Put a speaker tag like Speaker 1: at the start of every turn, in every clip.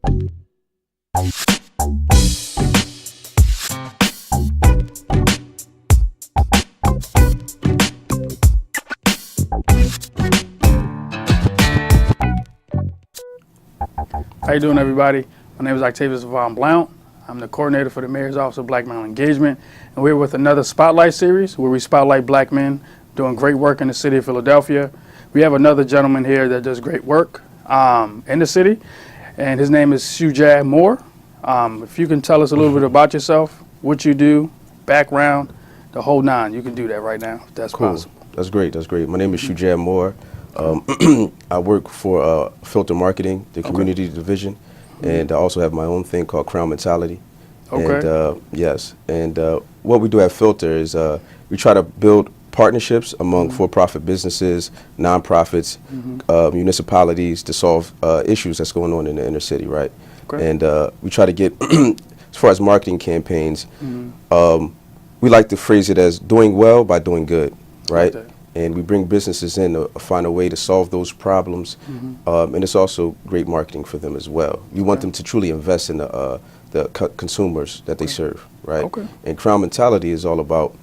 Speaker 1: How you doing, everybody? My name is Octavius Von Blount. I'm the coordinator for the Mayor's Office of Black Male Engagement, and we're with another Spotlight series where we spotlight black men doing great work in the city of Philadelphia. We have another gentleman here that does great work in the city, and his name is Shuja Moore. If you can tell us a little bit about yourself, what you do, background, the whole nine, you can do that right now, if that's possible.
Speaker 2: That's great. That's great. My name is Shuja Moore. I work for Filter Marketing, the community division, and I also have my own thing called Crown Mentality.
Speaker 1: Okay.
Speaker 2: And, yes. And what we do at Filter is we try to build partnerships among for-profit businesses, nonprofits, municipalities to solve issues that's going on in the inner city, right? Okay. And we try to get, as far as marketing campaigns, we like to phrase it as doing well by doing good, right? Okay. And we bring businesses in to find a way to solve those problems, and it's also great marketing for them as well. We want them to truly invest in the consumers that they serve, right? Okay. And Crown Mentality is all about,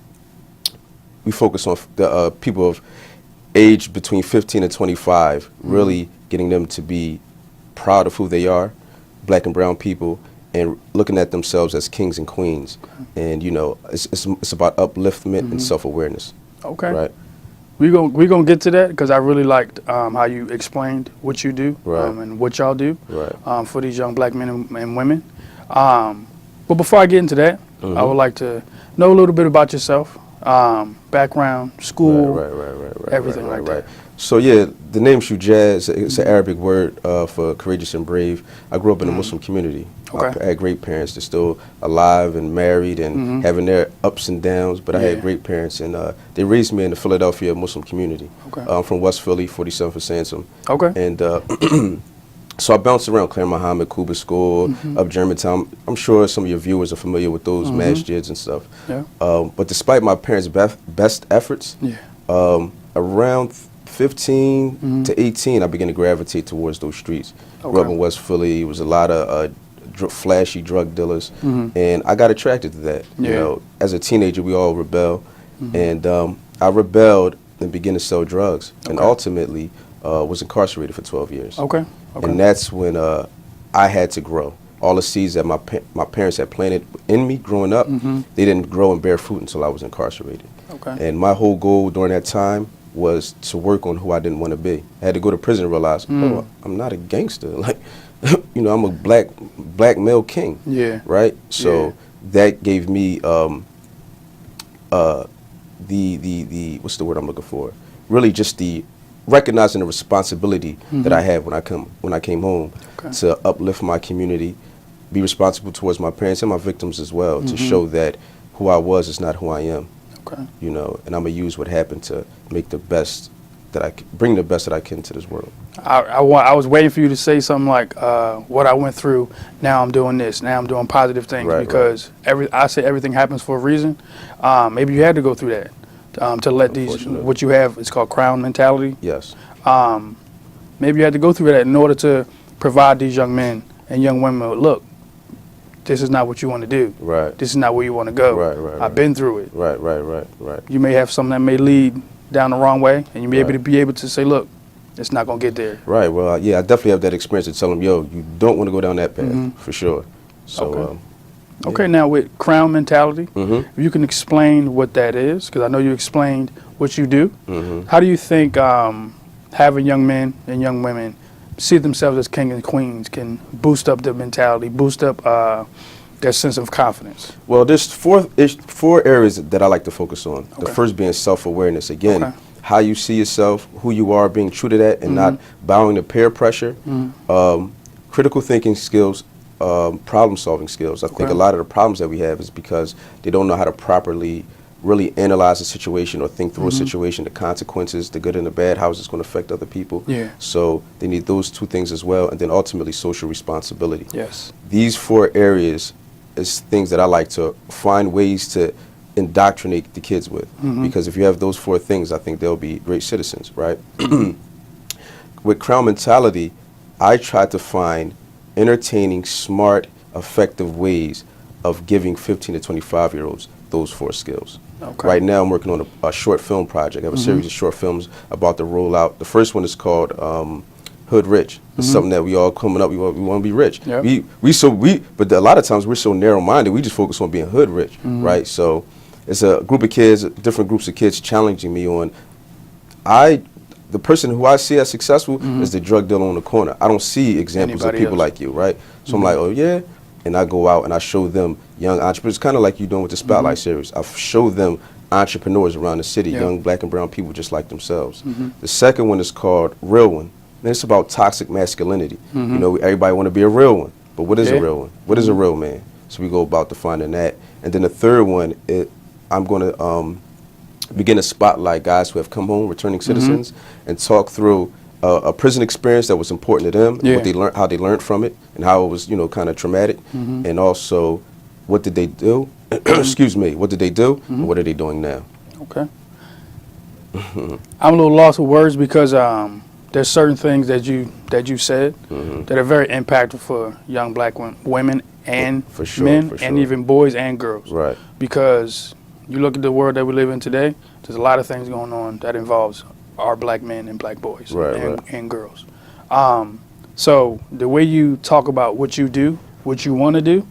Speaker 2: we focus on the people of age between 15 and 25, really getting them to be proud of who they are, black and brown people, and looking at themselves as kings and queens. And you know, it's about upliftment and self-awareness. Okay. Right.
Speaker 1: We're gonna get to that because I really liked how you explained what you do and what y'all do for these young black men and women. But before I get into that, I would like to know a little bit about yourself, background, school, everything like that.
Speaker 2: So yeah, the name Shuja is an Arabic word for courageous and brave. I grew up in a Muslim community. I had great parents. They're still alive and married and having their ups and downs, but I had great parents, and they raised me in the Philadelphia Muslim community. I'm from West Philly, 47 for Sansom. And so I bounced around Claire Muhammad, Cuba School, up Germantown. I'm sure some of your viewers are familiar with those masjids and stuff. But despite my parents' best efforts, around 15 to 18, I began to gravitate towards those streets. Grew up in West Philly. It was a lot of flashy drug dealers, and I got attracted to that. You know, as a teenager, we all rebel, and I rebelled and began to sell drugs, and ultimately was incarcerated for 12 years. And that's when I had to grow. All the seeds that my parents had planted in me growing up, they didn't grow and bear fruit until I was incarcerated. And my whole goal during that time was to work on who I didn't want to be. I had to go to prison and realize, oh, I'm not a gangster. Like, you know, I'm a black male king. Right. So that gave me the what's the word I'm looking for? Really, just the recognizing the responsibility that I had when I came home to uplift my community, be responsible towards my parents and my victims as well, to show that who I was is not who I am. You know, and I'm gonna use what happened to make the best that I can, bring the best that I can to this world.
Speaker 1: I was waiting for you to say something like, what I went through, now I'm doing this, now I'm doing positive things, because I say everything happens for a reason. Maybe you had to go through that to let these, what you have, it's called Crown Mentality.
Speaker 2: Yes.
Speaker 1: Maybe you had to go through that in order to provide these young men and young women with, look, this is not what you want to do. This is not where you want to go. I've been through it. You may have something that may lead down the wrong way, and you may be able to say, look, it's not going to get there.
Speaker 2: Well, yeah, I definitely have that experience to tell them, yo, you don't want to go down that path, for sure. So,
Speaker 1: now with Crown Mentality, if you can explain what that is, because I know you explained what you do. How do you think having young men and young women see themselves as king and queens can boost up their mentality, boost up their sense of confidence? Well,
Speaker 2: there's four areas that I like to focus on. The first being self-awareness. Again, how you see yourself, who you are, being true to that, and not bowing to peer pressure. Critical thinking skills, problem-solving skills. I think a lot of the problems that we have is because they don't know how to properly really analyze a situation or think through a situation, the consequences, the good and the bad, how is this going to affect other people. So they need those two things as well, and then ultimately social responsibility. These four areas is things that I like to find ways to indoctrinate the kids with, because if you have those four things, I think they'll be great citizens, right? With Crown Mentality, I try to find entertaining, smart, effective ways of giving 15 to 25-year-olds those 4 skills.
Speaker 1: Okay.
Speaker 2: Right now I'm working on a short film project. I have a series of short films about to roll out. The first one is called Hood Rich. It's something that we all coming up, we want to be rich.
Speaker 1: Yep.
Speaker 2: But a lot of times we're so narrow-minded, we just focus on being hood rich, right? So it's a group of kids, different groups of kids challenging me on, the person who I see as successful is the drug dealer on the corner. I don't see examples of people like you, right? So I'm like, oh yeah, and I go out and I show them young entrepreneurs, kind of like you're doing with the Spotlight series. I show them entrepreneurs around the city, young black and brown people just like themselves. The second one is called Real One, and it's about toxic masculinity. You know, everybody want to be a real one, but what is a real one? What is a real man? So we go about defining that. And then the third one, I'm going to begin to spotlight guys who have come home, returning citizens, and talk through a prison experience that was important to them, what they learned, how they learned from it, and how it was, you know, kind of traumatic, and also what did they do? Excuse me, what did they do? And what are they doing now? Okay.
Speaker 1: I'm a little lost with words because there's certain things that you said that are very impactful for young black women and men, and even boys and girls.
Speaker 2: Right.
Speaker 1: Because you look at the world that we live in today, there's a lot of things going on that involves our black men and black boys and girls. So the way you talk about what you do, what you want to do,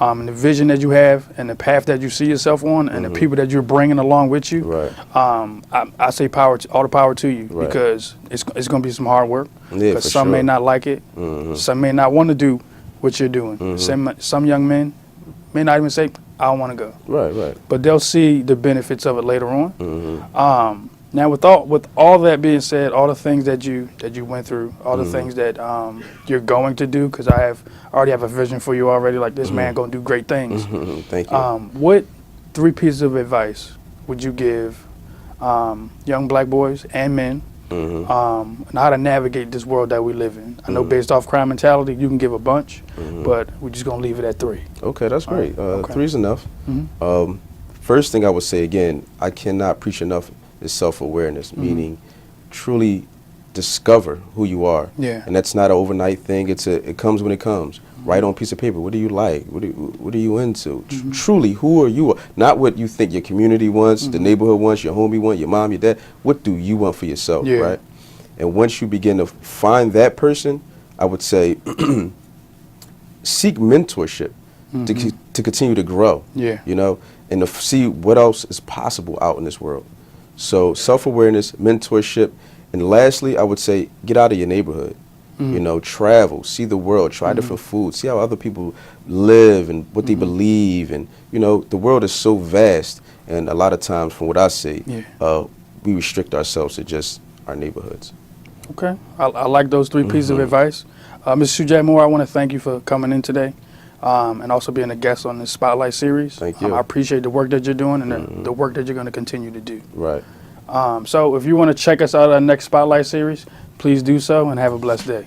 Speaker 1: and the vision that you have, and the path that you see yourself on, and the people that you're bringing along with you, I say all the power to you, because it's going to be some hard work. Because some may not like it, some may not want to do what you're doing. Some young men may not even say, I don't want to go.
Speaker 2: Right.
Speaker 1: But they'll see the benefits of it later on. Now, with all that being said, all the things that you went through, all the things that you're going to do, because I already have a vision for you already. Like, this man gonna do great things.
Speaker 2: Thank you.
Speaker 1: What 3 pieces of advice would you give young black boys and men on how to navigate this world that we live in? I know based off crime mentality, you can give a bunch, but we're just gonna leave it at 3.
Speaker 2: Okay, that's great. 3 is enough. First thing I would say, again, I cannot preach enough, is self-awareness, meaning truly discover who you are. And that's not an overnight thing. It comes when it comes. Write on a piece of paper. What do you like? What are you into? Truly, who are you? Not what you think your community wants, the neighborhood wants, your homie wants, your mom, your dad. What do you want for yourself, right? And once you begin to find that person, I would say seek mentorship to continue to grow, you know, and to see what else is possible out in this world. So self-awareness, mentorship, and lastly, I would say get out of your neighborhood. You know, travel, see the world, try different foods, see how other people live and what they believe. And, you know, the world is so vast, and a lot of times, from what I see, we restrict ourselves to just our neighborhoods. Okay.
Speaker 1: I like those 3 pieces of advice. Mr. Shuja Moore, I want to thank you for coming in today and also being a guest on this Spotlight series.
Speaker 2: Thank you.
Speaker 1: I appreciate the work that you're doing and the work that you're going to continue to do.
Speaker 2: Right.
Speaker 1: So if you want to check us out on our next Spotlight series, please do so, and have a blessed day.